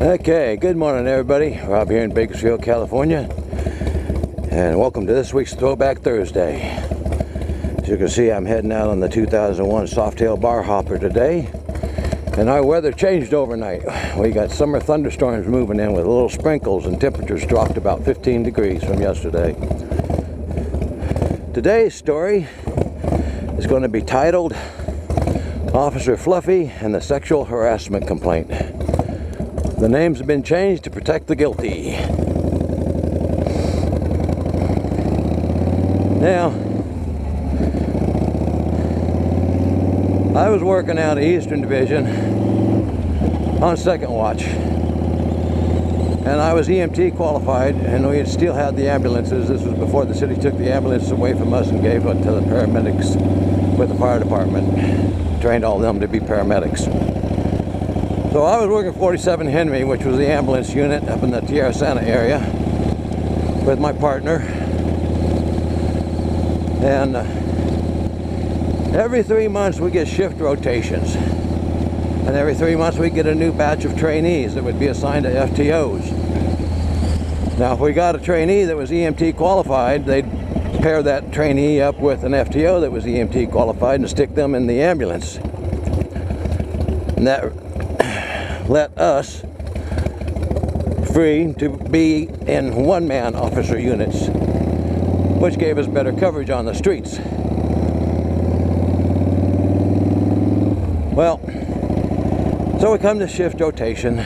Okay, good morning everybody. Rob here in Bakersfield, California, and welcome to this week's Throwback Thursday. As you can see, I'm heading out on the 2001 Softail bar hopper today, and our weather changed overnight. We got summer thunderstorms moving in with little sprinkles, and temperatures dropped about 15 degrees from yesterday. Today's story is going to be titled Officer Fluffy and the Sexual Harassment Complaint. The names have been changed to protect the guilty. Now, I was working out of Eastern Division on second watch, and I was EMT qualified, and we still had the ambulances. This was before the city took the ambulances away from us and gave it to the paramedics with the fire department. Trained all of them to be paramedics. So I was working 47 Henry, which was the ambulance unit up in the Tierra Santa area, with my partner. And every 3 months we get shift rotations. And every 3 months we get a new batch of trainees that would be assigned to FTOs. Now if we got a trainee that was EMT qualified, they'd pair that trainee up with an FTO that was EMT qualified and stick them in the ambulance. And that let us free to be in one-man officer units, which gave us better coverage on the streets. Well, so we come to shift rotation,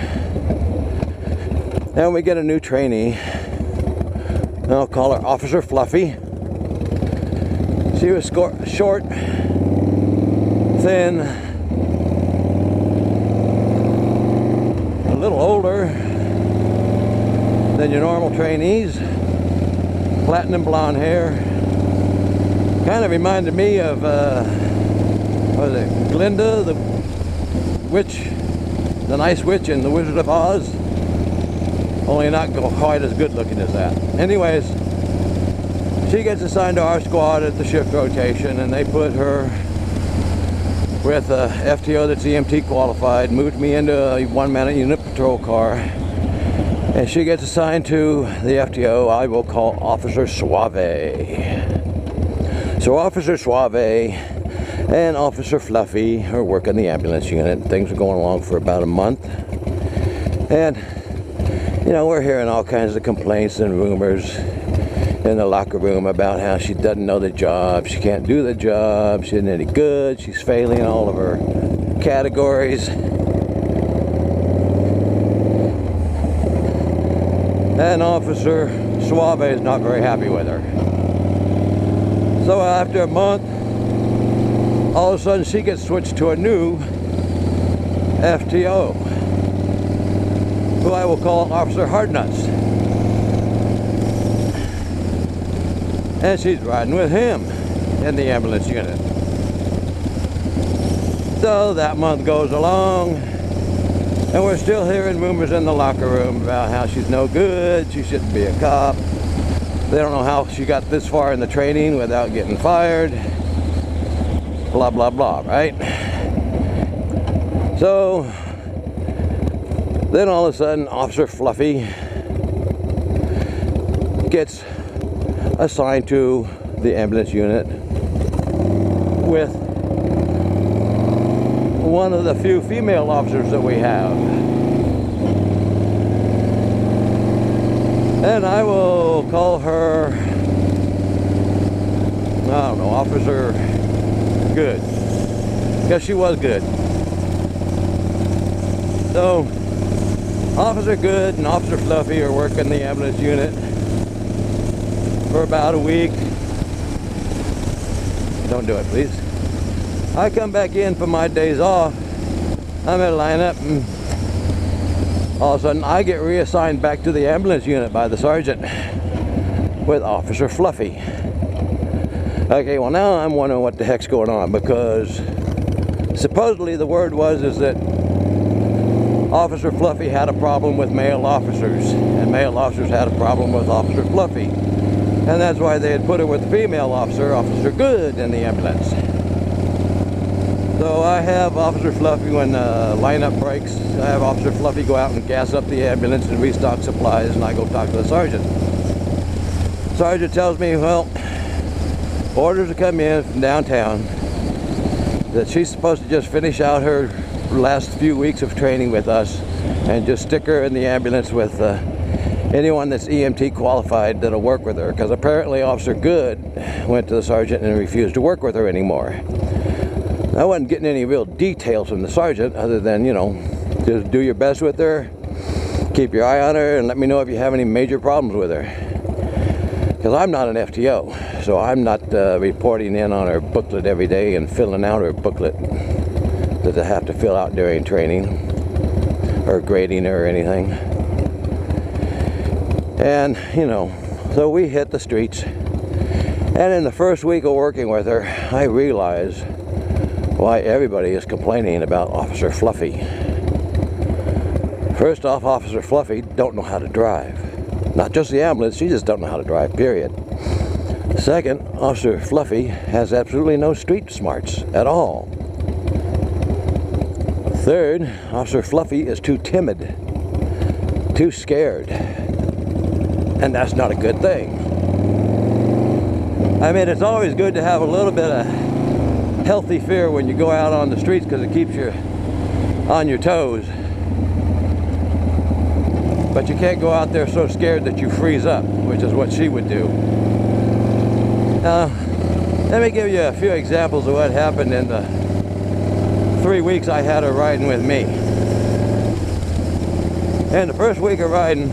and we get a new trainee, and I'll call her Officer Fluffy. She was short, thin, a little older than your normal trainees, platinum blonde hair. Kind of reminded me of, what was it, Glinda, the witch, the nice witch in The Wizard of Oz, only not quite as good looking as that. Anyways, she gets assigned to our squad at the shift rotation, and they put her with a FTO that's EMT qualified, moved me into a one-man unit patrol car, and she gets assigned to the FTO I will call Officer Suave. So Officer Suave and Officer Fluffy are working the ambulance unit. Things are going along for about a month, and you know, we're hearing all kinds of complaints and rumors in the locker room about how she doesn't know the job, she can't do the job, she isn't any good, she's failing all of her categories. And Officer Suave is not very happy with her. So after a month, all of a sudden she gets switched to a new FTO, who I will call Officer Hardnuts. And she's riding with him in the ambulance unit. So that month goes along, and we're still hearing rumors in the locker room about how she's no good, she shouldn't be a cop. They don't know how she got this far in the training without getting fired. Blah, blah, blah, right? So then all of a sudden, Officer Fluffy gets assigned to the ambulance unit with one of the few female officers that we have. And I will call her, I don't know, Officer Good, because she was good. So Officer Good and Officer Fluffy are working the ambulance unit for about a week. Don't do it, please. I come back in for my days off. I'm in a lineup, and all of a sudden I get reassigned back to the ambulance unit by the sergeant with Officer Fluffy. Okay, well now I'm wondering what the heck's going on, because supposedly the word is that Officer Fluffy had a problem with male officers, and male officers had a problem with Officer Fluffy. And that's why they had put her with the female officer, Officer Good, in the ambulance. So I have Officer Fluffy, when lineup breaks, I have Officer Fluffy go out and gas up the ambulance and restock supplies, and I go talk to the sergeant. Sergeant tells me, well, orders to come in from downtown, that she's supposed to just finish out her last few weeks of training with us and just stick her in the ambulance with anyone that's EMT qualified that'll work with her, because apparently Officer Good went to the sergeant and refused to work with her anymore. I wasn't getting any real details from the sergeant other than, you know, just do your best with her, keep your eye on her, and let me know if you have any major problems with her. Because I'm not an FTO, so I'm not reporting in on her booklet every day and filling out her booklet that they have to fill out during training or grading her or anything. And, you know, so we hit the streets. And in the first week of working with her, I realized why everybody is complaining about Officer Fluffy. First off, Officer Fluffy don't know how to drive. Not just the ambulance, she just don't know how to drive, period. Second, Officer Fluffy has absolutely no street smarts at all. Third, Officer Fluffy is too timid, too scared. And that's not a good thing. I mean, it's always good to have a little bit of healthy fear when you go out on the streets, because it keeps you on your toes. But you can't go out there so scared that you freeze up, which is what she would do. Now, let me give you a few examples of what happened in the 3 weeks I had her riding with me. In the first week of riding,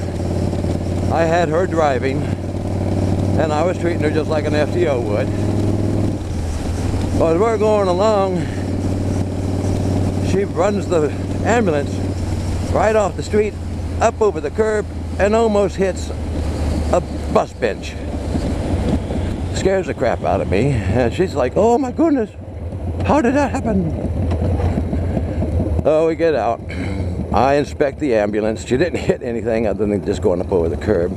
I had her driving, and I was treating her just like an FTO would. Well, as we're going along, she runs the ambulance right off the street, up over the curb, and almost hits a bus bench. Scares the crap out of me, and she's like, oh my goodness, how did that happen? So we get out. I inspect the ambulance. She didn't hit anything other than just going up over the curb.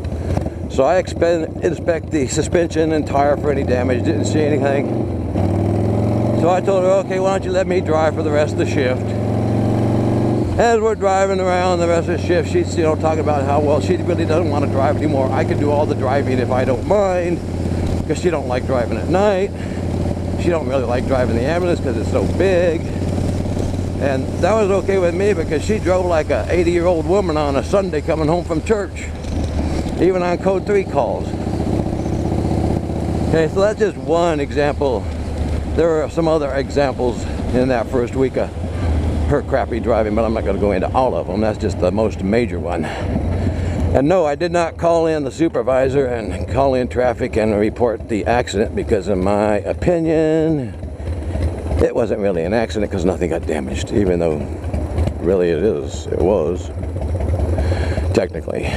So I inspect the suspension and tire for any damage. Didn't see anything. So I told her, okay, why don't you let me drive for the rest of the shift. As we're driving around the rest of the shift, she's, you know, talking about how, well, she really doesn't want to drive anymore. I can do all the driving if I don't mind, because she don't like driving at night. She don't really like driving the ambulance because it's so big. And that was okay with me, because she drove like a 80-year-old woman on a Sunday coming home from church, even on code 3 calls. Okay, so that's just one example. There are some other examples in that first week of her crappy driving, but I'm not going to go into all of them. That's just the most major one. And no, I did not call in the supervisor and call in traffic and report the accident, because in my opinion, it wasn't really an accident, because nothing got damaged, even though really it was, technically.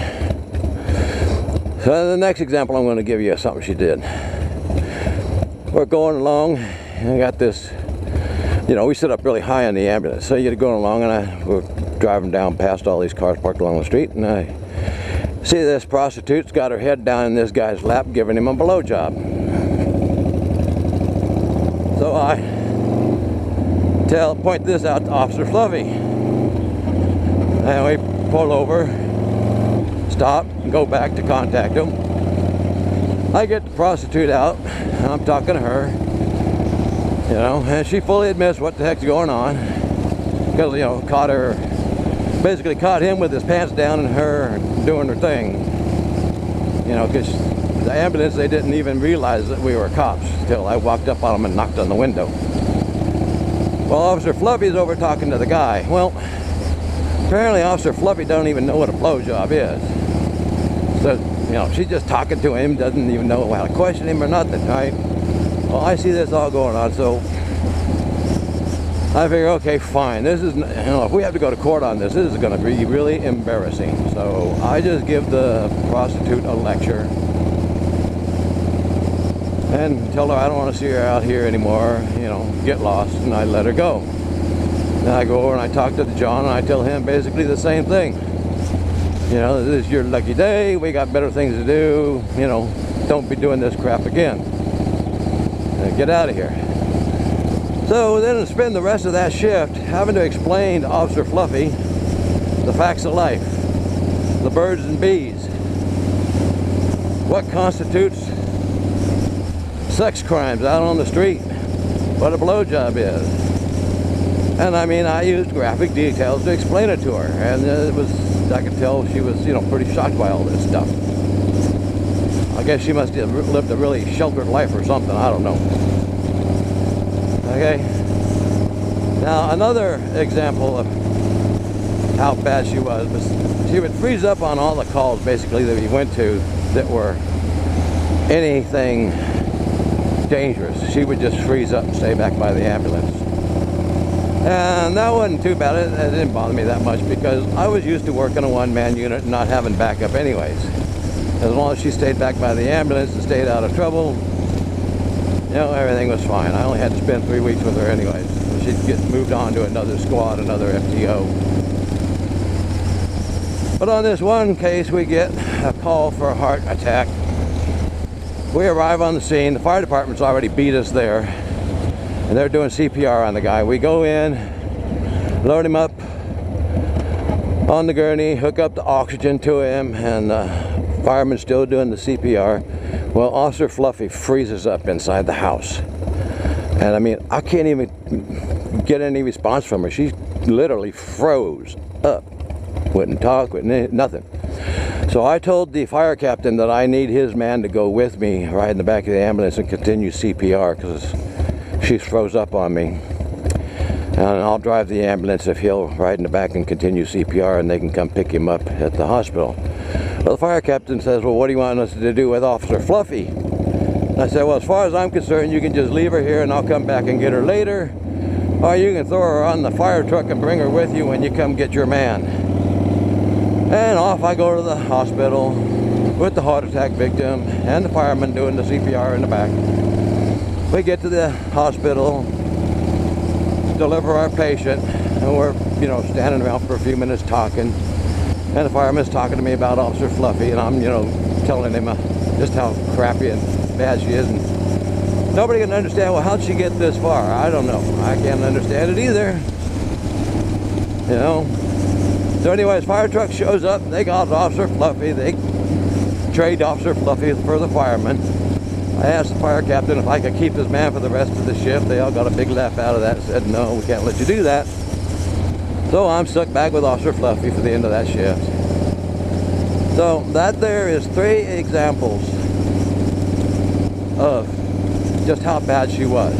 So the next example I'm going to give you is something she did. We're going along, and I got this, you know, we sit up really high on the ambulance, so you're going along, and we're driving down past all these cars parked along the street, and I see this prostitute's got her head down in this guy's lap giving him a blowjob. So I point this out to Officer Fluffy, and we pull over, stop, and go back to contact him. I get the prostitute out, and I'm talking to her, you know, and she fully admits what the heck's going on, because, you know, basically caught him with his pants down and her doing her thing, you know, because the ambulance, they didn't even realize that we were cops until I walked up on them and knocked on the window. Well, Officer Fluffy's over talking to the guy. Well, apparently Officer Fluffy don't even know what a blowjob is. So, you know, she's just talking to him, doesn't even know how to question him or nothing, right? Well, I see this all going on, so I figure, okay, fine. This is, you know, if we have to go to court on this, this is going to be really embarrassing. So I just give the prostitute a lecture and tell her I don't want to see her out here anymore, you know, get lost, and I let her go. Then I go over and I talk to John, and I tell him basically the same thing. You know, this is your lucky day, we got better things to do, you know, don't be doing this crap again. Get out of here. So then to spend the rest of that shift having to explain to Officer Fluffy the facts of life, the birds and bees, what constitutes sex crimes out on the street, what a blowjob is. And I mean, I used graphic details to explain it to her, and it was, I could tell she was, you know, pretty shocked by all this stuff. I guess she must have lived a really sheltered life or something, I don't know. Okay. Now, another example of how bad she was she would freeze up on all the calls, basically, that we went to that were anything dangerous. She would just freeze up and stay back by the ambulance. And that wasn't too bad. It didn't bother me that much because I was used to working a one-man unit and not having backup anyways. As long as she stayed back by the ambulance and stayed out of trouble, you know, everything was fine. I only had to spend 3 weeks with her anyways. She'd get moved on to another squad, another FTO. But on this one case, we get a call for a heart attack. We arrive on the scene. The fire department's already beat us there, and they're doing CPR on the guy. We go in, load him up on the gurney, hook up the oxygen to him, and the fireman's still doing the CPR. Well, Officer Fluffy freezes up inside the house. And I mean, I can't even get any response from her. She literally froze up. Wouldn't talk, wouldn't nothing. So I told the fire captain that I need his man to go with me, ride in the back of the ambulance and continue CPR because she froze up on me. And I'll drive the ambulance if he'll ride in the back and continue CPR, and they can come pick him up at the hospital. Well, the fire captain says, well, what do you want us to do with Officer Fluffy? And I said, well, as far as I'm concerned, you can just leave her here and I'll come back and get her later. Or you can throw her on the fire truck and bring her with you when you come get your man. And off I go to the hospital with the heart attack victim and the fireman doing the CPR in the back. We get to the hospital, deliver our patient, and we're, you know, standing around for a few minutes talking. And the fireman's talking to me about Officer Fluffy, and I'm, you know, telling him just how crappy and bad she is. And nobody can understand, well, how'd she get this far? I don't know. I can't understand it either. You know? So anyways, fire truck shows up, they got Officer Fluffy, they trade Officer Fluffy for the fireman. I asked the fire captain if I could keep his man for the rest of the shift. They all got a big laugh out of that and said, no, we can't let you do that. So I'm stuck back with Officer Fluffy for the end of that shift. So that there is 3 examples of just how bad she was.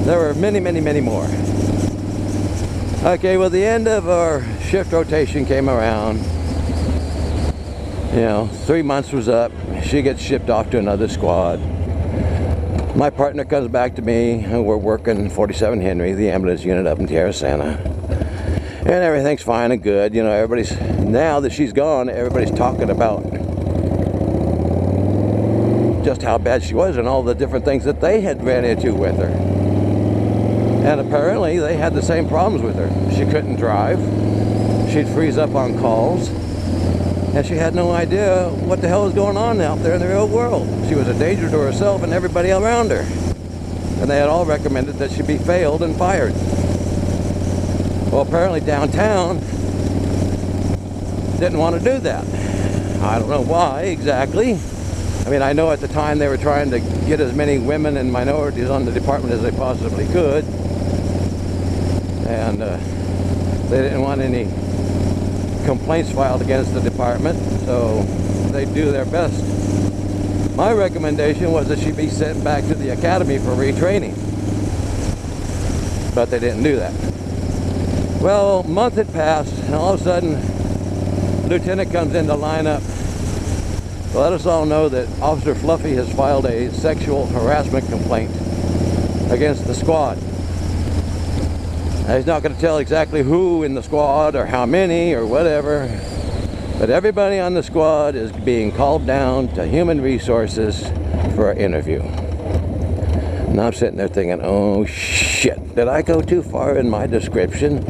There were many, many, many more. Okay, well, the end of our shift rotation came around. You know, 3 months was up. She gets shipped off to another squad. My partner comes back to me, and we're working 47 Henry, the ambulance unit up in Tierra Santa. And everything's fine and good. You know, everybody's, now that she's gone, everybody's talking about just how bad she was and all the different things that they had ran into with her. And apparently they had the same problems with her. She couldn't drive. She'd freeze up on calls. And she had no idea what the hell was going on out there in the real world. She was a danger to herself and everybody around her. And they had all recommended that she be failed and fired. Well, apparently downtown didn't want to do that. I don't know why exactly. I mean, I know at the time they were trying to get as many women and minorities on the department as they possibly could. And they didn't want any complaints filed against the department, so they do their best. My recommendation was that she be sent back to the academy for retraining, but they didn't do that. Well, a month had passed, and all of a sudden, Lieutenant comes in to line up to let us all know that Officer Fluffy has filed a sexual harassment complaint against the squad. Now, he's not going to tell exactly who in the squad or how many or whatever, but everybody on the squad is being called down to human resources for an interview. And I'm sitting there thinking, oh shit, did I go too far in my description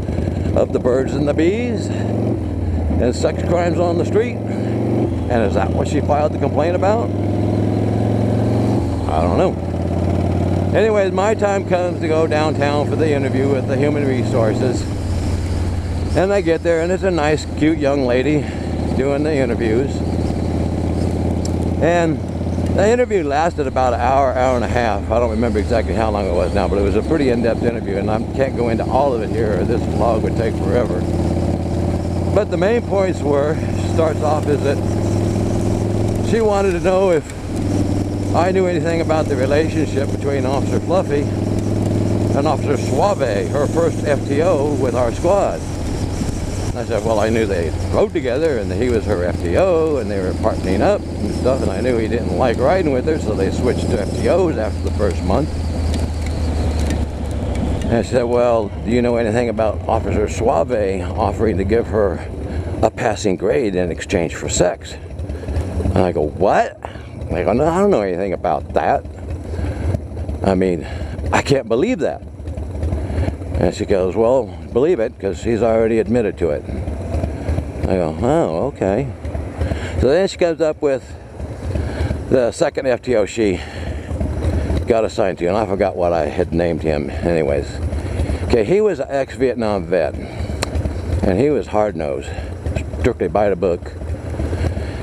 of the birds and the bees and sex crimes on the street? And is that what she filed the complaint about? I don't know. Anyways, my time comes to go downtown for the interview with the human resources. And I get there, and it's a nice, cute young lady doing the interviews. And the interview lasted about an hour, hour and a half. I don't remember exactly how long it was now, but it was a pretty in-depth interview, and I can't go into all of it here, or this vlog would take forever. But the main points were, starts off is that she wanted to know if I knew anything about the relationship between Officer Fluffy and Officer Suave, her first FTO with our squad. I said, well, I knew they rode together and he was her FTO and they were partnering up and stuff, and I knew he didn't like riding with her, so they switched to FTOs after the first month. And I said, well, do you know anything about Officer Suave offering to give her a passing grade in exchange for sex? And I go, what? I go, no, I don't know anything about that. I mean, I can't believe that. And she goes, well, believe it, because he's already admitted to it. I go, oh, okay. So then she comes up with the second FTO she got assigned to, and I forgot what I had named him. Anyways, okay, he was an ex-Vietnam vet, and he was hard-nosed, strictly by the book.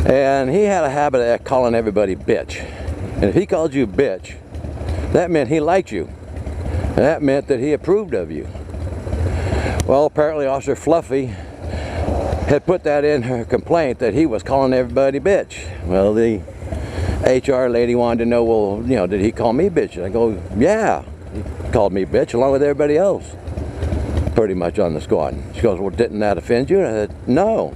And he had a habit of calling everybody bitch. And if he called you bitch, that meant he liked you. And that meant that he approved of you. Well, apparently Officer Fluffy had put that in her complaint that he was calling everybody bitch. Well, the HR lady wanted to know, well, you know, did he call me bitch? And I go, yeah, he called me bitch along with everybody else, pretty much on the squad. She goes, well, didn't that offend you? And I said, no.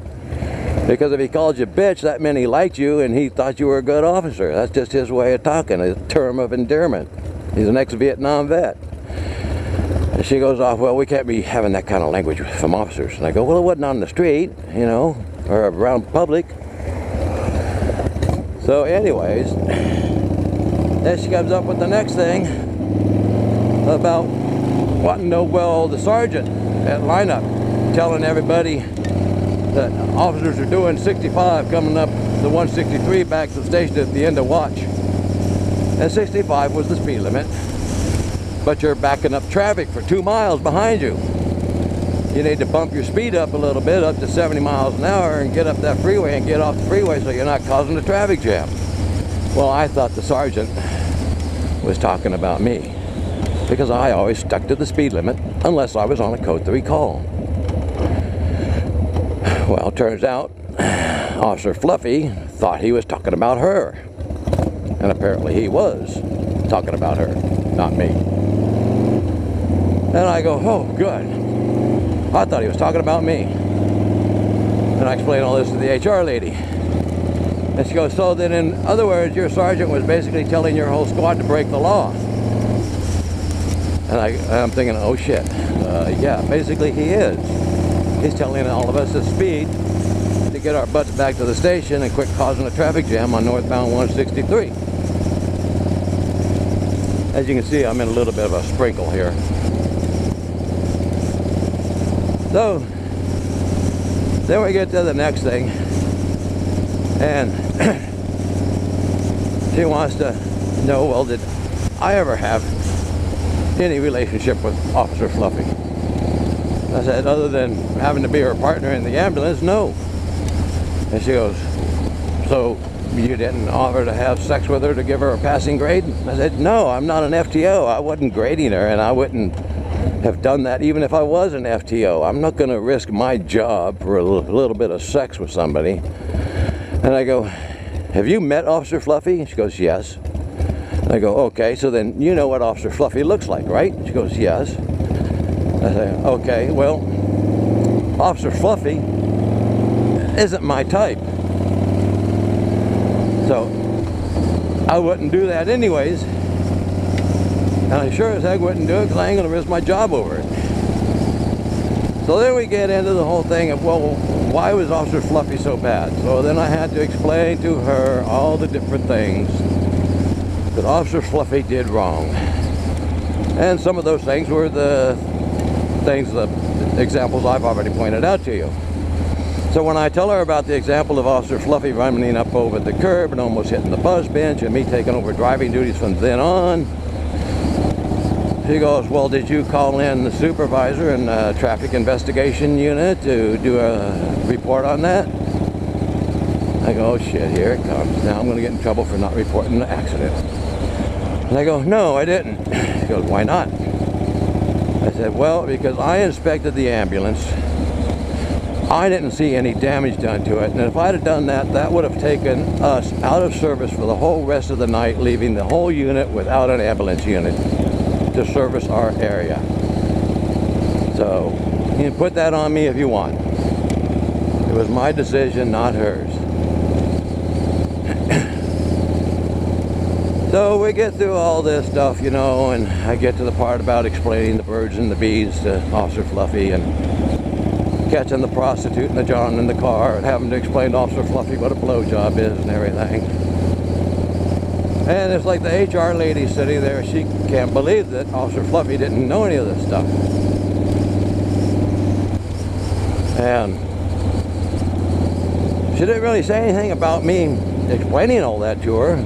Because if he called you bitch, that meant he liked you and he thought you were a good officer. That's just his way of talking, a term of endearment. He's an ex-Vietnam vet. And she goes off, well, we can't be having that kind of language from officers. And I go, well, it wasn't on the street, you know, or around public. So anyways, then she comes up with the next thing about wanting to know, well, the sergeant at lineup telling everybody that officers are doing 65 coming up the 163 back to the station at the end of watch. And 65 was the speed limit. But you're backing up traffic for 2 miles behind you. You need to bump your speed up a little bit, up to 70 miles an hour, and get up that freeway and get off the freeway so you're not causing a traffic jam. Well, I thought the sergeant was talking about me, because I always stuck to the speed limit unless I was on a code 3 call. Well, turns out Officer Fluffy thought he was talking about her. And apparently he was talking about her, not me. And I go, oh, good. I thought he was talking about me. And I explained all this to the HR lady. And she goes, so then in other words, your sergeant was basically telling your whole squad to break the law. And I'm thinking, oh shit, yeah, basically he is. He's telling all of us to speed to get our butts back to the station and quit causing a traffic jam on northbound 163. As you can see, I'm in a little bit of a sprinkle here. So, then we get to the next thing, and she wants to know, well, did I ever have any relationship with Officer Fluffy? I said, other than having to be her partner in the ambulance, no. And she goes, so you didn't offer to have sex with her to give her a passing grade? I said, no, I'm not an FTO. I wasn't grading her, and I wouldn't have done that even if I was an FTO. I'm not going to risk my job for a little bit of sex with somebody. And I go, have you met Officer Fluffy? She goes, yes. And I go, okay, so then you know what Officer Fluffy looks like, right? She goes, yes. I say, okay, well, Officer Fluffy isn't my type. So I wouldn't do that anyways. And I sure as heck wouldn't do it because I ain't going to risk my job over it. So then we get into the whole thing of, well, why was Officer Fluffy so bad? So then I had to explain to her all the different things that Officer Fluffy did wrong. And some of those things were the things, the examples I've already pointed out to you. So when I tell her about the example of Officer Fluffy running up over the curb and almost hitting the bus bench and me taking over driving duties from then on, she goes, well, did you call in the supervisor and traffic investigation unit to do a report on that? I go, oh shit, here it comes. Now I'm going to get in trouble for not reporting the accident. And I go, no, I didn't. She goes, why not? I said, well, because I inspected the ambulance. I didn't see any damage done to it. And if I'd have done that, that would have taken us out of service for the whole rest of the night, leaving the whole unit without an ambulance unit to service our area. So you can put that on me if you want. It was my decision, not hers. So we get through all this stuff, you know, and I get to the part about explaining the birds and the bees to Officer Fluffy, and catching the prostitute and the John in the car, and having to explain to Officer Fluffy what a blowjob is and everything. And it's like the HR lady sitting there, she can't believe that Officer Fluffy didn't know any of this stuff. And she didn't really say anything about me explaining all that to her,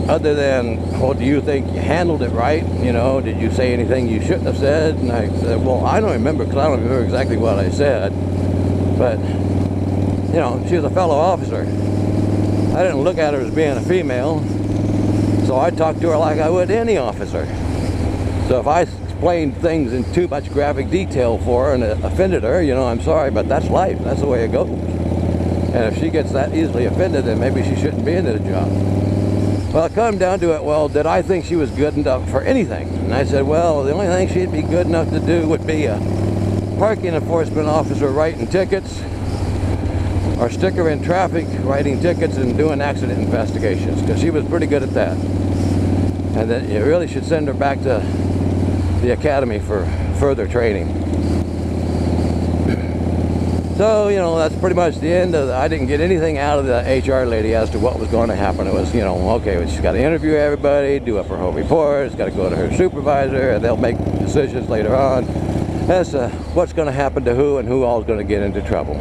other than, well, do you think you handled it right? You know, did you say anything you shouldn't have said? And I said, well, I don't remember, because I don't remember exactly what I said. But, you know, she was a fellow officer. I didn't look at her as being a female, so I talked to her like I would any officer. So if I explained things in too much graphic detail for her and it offended her, you know, I'm sorry, but that's life. That's the way it goes. And if she gets that easily offended, then maybe she shouldn't be in the job. Well, it come down to it, well, did I think she was good enough for anything? And I said, well, the only thing she'd be good enough to do would be a parking enforcement officer writing tickets, or sticker in traffic writing tickets and doing accident investigations, because she was pretty good at that. And then you really should send her back to the academy for further training. So, you know, that's pretty much the end of I didn't get anything out of the HR lady as to what was going to happen. It was, you know, okay, well, she's got to interview everybody, do up her whole report, it's got to go to her supervisor, and they'll make decisions later on as to what's going to happen to who and who all is going to get into trouble.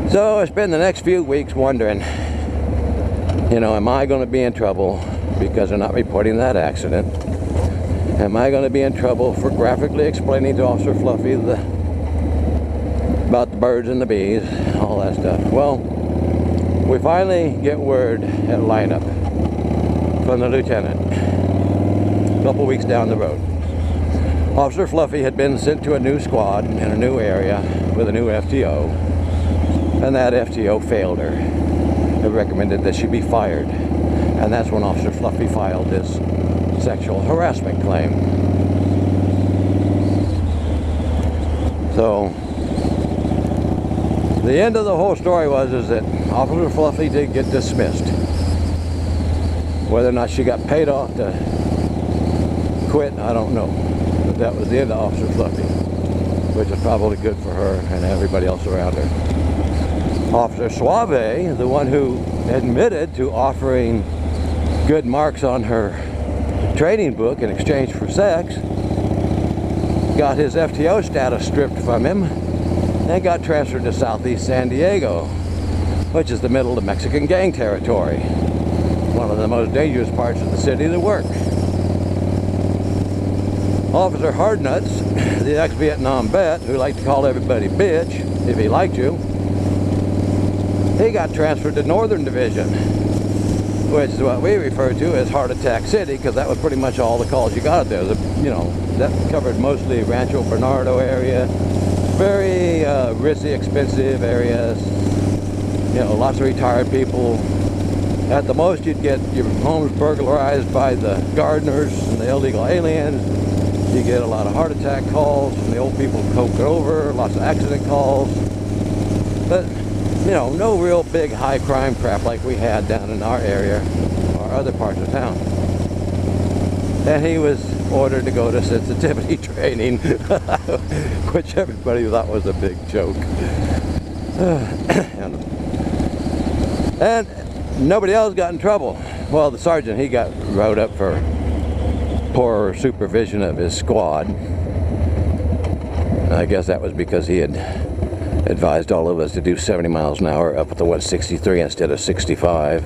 So I spend the next few weeks wondering, you know, am I going to be in trouble because of not reporting that accident? Am I going to be in trouble for graphically explaining to Officer Fluffy about the birds and the bees, all that stuff? Well, we finally get word at lineup from the lieutenant a couple weeks down the road. Officer Fluffy had been sent to a new squad in a new area with a new FTO, and that FTO failed her. It recommended that she be fired, and that's when Officer Fluffy filed this sexual harassment claim. So the end of the whole story was that Officer Fluffy did get dismissed. Whether or not she got paid off to quit, I don't know. But that was the end of Officer Fluffy, which is probably good for her and everybody else around her. Officer Suave, the one who admitted to offering good marks on her training book in exchange for sex, got his FTO status stripped from him and got transferred to Southeast San Diego, which is the middle of Mexican gang territory. One of the most dangerous parts of the city to work. Officer Hardnuts, the ex-Vietnam vet who liked to call everybody bitch if he liked you, he got transferred to Northern Division, which is what we refer to as Heart Attack City, because that was pretty much all the calls you got there. You know, that covered mostly Rancho Bernardo area, very ritzy, expensive areas, you know, lots of retired people. At the most, you'd get your homes burglarized by the gardeners and the illegal aliens. You get a lot of heart attack calls from the old people coked over, lots of accident calls. But, you know, no real big high crime crap like we had down in our area or other parts of town. And he was ordered to go to sensitivity training, which everybody thought was a big joke. And nobody else got in trouble. Well, the sergeant, he got wrote up for poor supervision of his squad. I guess that was because he had advised all of us to do 70 miles an hour up at the 163 instead of 65.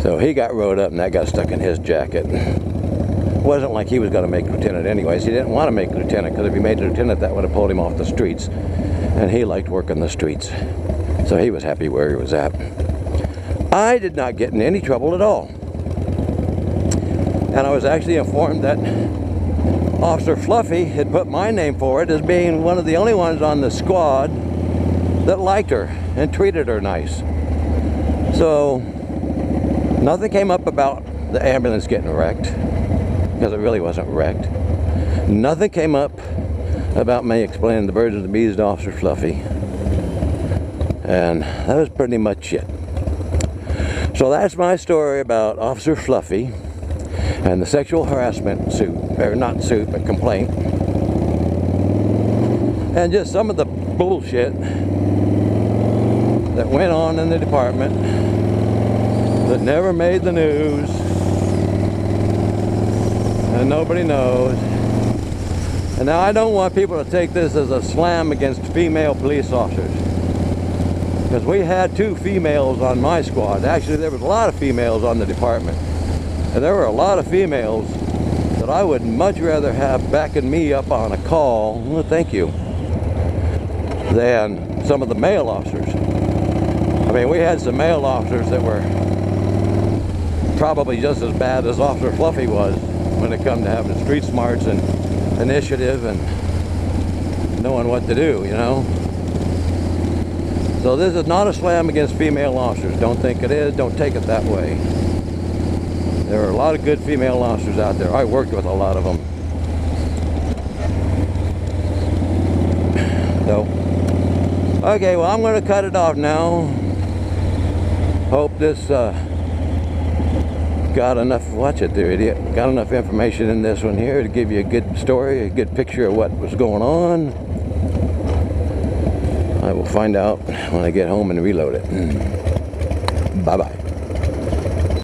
So he got rode up and that got stuck in his jacket. It wasn't like he was going to make lieutenant anyways. He didn't want to make lieutenant, because if he made lieutenant, that would have pulled him off the streets. And he liked working the streets. So he was happy where he was at. I did not get in any trouble at all. And I was actually informed that Officer Fluffy had put my name forward as being one of the only ones on the squad that liked her and treated her nice. So nothing came up about the ambulance getting wrecked, because it really wasn't wrecked. Nothing came up about me explaining the birds and the bees to Officer Fluffy. And that was pretty much it. So that's my story about Officer Fluffy and the sexual harassment suit, or not suit, but complaint. And just some of the bullshit that went on in the department that never made the news and nobody knows. And now I don't want people to take this as a slam against female police officers, because we had 2 females on my squad. Actually, there was a lot of females on the department, and there were a lot of females that I would much rather have backing me up on a call, well, thank you, than some of the male officers. I mean, we had some male officers that were probably just as bad as Officer Fluffy was when it come to having street smarts and initiative and knowing what to do, you know. So this is not a slam against female officers. Don't think it is. Don't take it that way. There are a lot of good female officers out there. I worked with a lot of them. So, okay, well, I'm going to cut it off now. Hope this got enough, watch it there, idiot, got enough information in this one here to give you a good story, a good picture of what was going on. I will find out when I get home and reload it. Bye-bye.